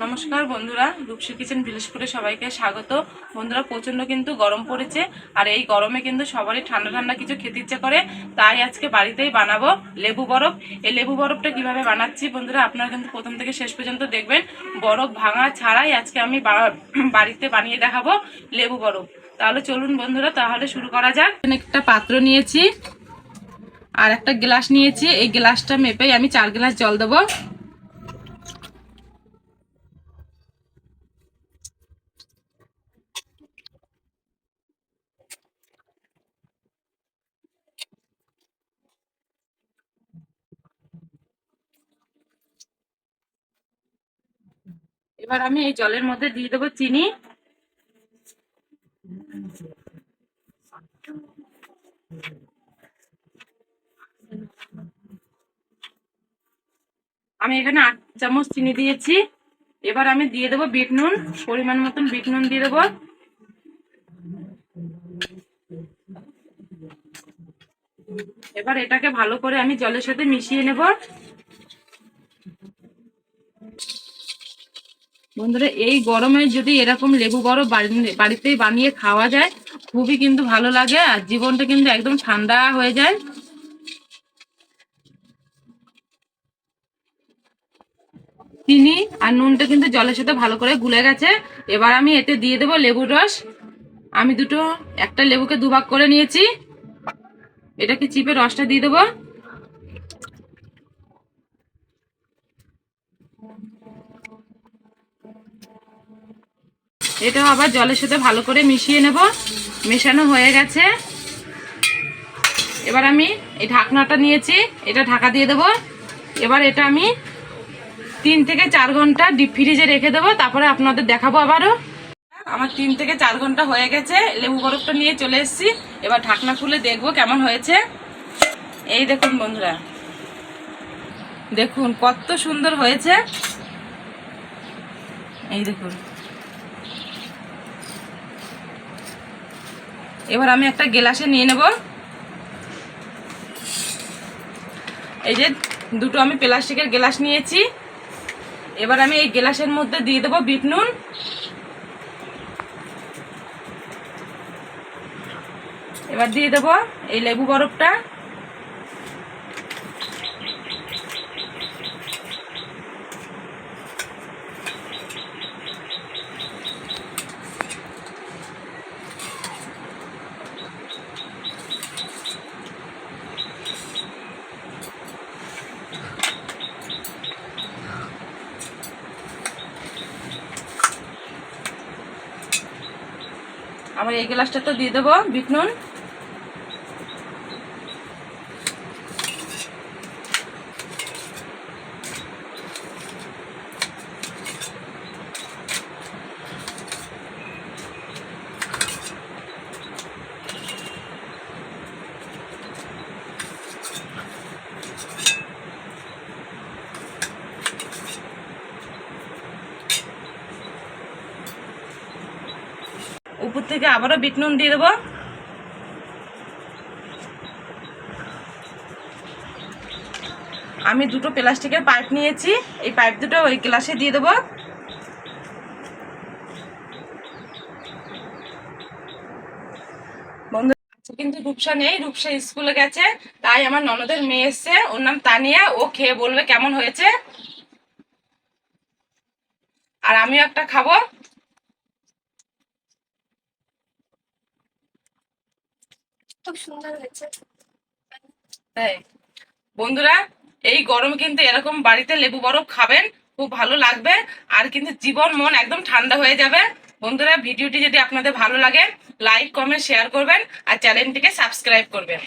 নমস্কার বন্ধুরা, রূপসী কিচেন ভিলেজপুরে সবাইকে স্বাগত। বন্ধুরা, প্রচন্ড কিন্তু গরম পড়েছে, আর এই গরমে কিন্তু সবারই ঠান্ডা ঠান্ডা কিছু খেতে ইচ্ছে করে। তাই আজকে বাড়িতেই বানাবো লেবু বরফ। এই লেবু বরফটা কিভাবে বানাচ্ছি বন্ধুরা, আপনারা কিন্তু প্রথম থেকে শেষ পর্যন্ত দেখবেন। বরফ ভাঙা ছাড়াই আজকে আমি বাড়িতে বানিয়ে দেখাবো লেবু বরফ। তাহলে চলুন বন্ধুরা, তাহলে শুরু করা যাক। একটা পাত্র নিয়েছি আর একটা গ্লাস নিয়েছি। এই গ্লাসটা মেপেই আমি 4 গ্লাস জল দেবো। এবার আমি এই জলের মধ্যে দিয়ে দেবো চিনি। আমি এখানে 8 চামচ চিনি দিয়েছি। এবার আমি দিয়ে দেবো বিট নুন, পরিমাণ মতন বিট নুন দিয়ে দেবো। এবার এটাকে ভালো করে আমি জলের সাথে মিশিয়ে নেব। বন্ধুরা, এই গরমে যদি এরকম লেবু বরফ বাড়িতেই বানিয়ে খাওয়া যায়, খুবই কিন্তু ভালো লাগে, আর জীবনটা কিন্তু একদম ঠান্ডা হয়ে যায়। চিনি আর নুনটা কিন্তু জলের সাথে ভালো করে গুলে গেছে। এবার আমি এতে দিয়ে দেবো লেবুর রস। আমি একটা লেবুকে দুভাগ করে নিয়েছি। এটাকে চিপে রসটা দিয়ে দেবো। এটাও আবার জলের সাথে ভালো করে মিশিয়ে নেব। মেশানো হয়ে গেছে। এবার আমি এই ঢাকনাটা নিয়েছি, এটা ঢাকা দিয়ে দেবো। এবার এটা আমি 3 থেকে 4 ঘন্টা ডিপ ফ্রিজে রেখে দেবো, তারপরে আপনাদের দেখাবো আবারও। আমার 3 থেকে 4 ঘন্টা হয়ে গেছে, লেবু বরফটা নিয়ে চলে এসেছি। এবার ঢাকনা খুলে দেখবো কেমন হয়েছে। এই দেখুন বন্ধুরা, দেখুন কত সুন্দর হয়েছে। এই দেখুন। এবার আমি একটা গ্লাসে নিয়ে নেব। এই যে দুটো আমি প্লাস্টিকের গ্লাস নিয়েছি। এবার আমি এই গ্লাসের মধ্যে দিয়ে দেবো বিট নুন। এবার দিয়ে দেবো এই লেবু বরফটা। আবার এই গ্লাসটা তো দিয়ে দেবো বিট নুন। উপর থেকে আবারও বিট নুন দিয়ে দেবো। আমি দুটো প্লাস্টিকের পাইপ নিয়েছি, এই পাইপ দুটো ওই গ্লাসে দিয়ে দেবো। বন্ধু, কিন্তু রূপসা নেই, রূপসা স্কুলে গেছে। তাই আমার ননদের মেয়ে এসছে, ওর নাম তানিয়া। ও খেয়ে বলবে কেমন হয়েছে, আর আমিও একটা খাবো। খুব সুন্দর হয়েছে। তাই বন্ধুরা, এই গরম কিন্তু এরকম বাড়িতে লেবু বরফ খাবেন, খুব ভালো লাগবে। আর কিন্তু জীবন মন একদম ঠান্ডা হয়ে যাবে। বন্ধুরা, ভিডিওটি যদি আপনাদের ভালো লাগে, লাইক কমেন্ট শেয়ার করবেন, আর চ্যানেলটিকে সাবস্ক্রাইব করবেন।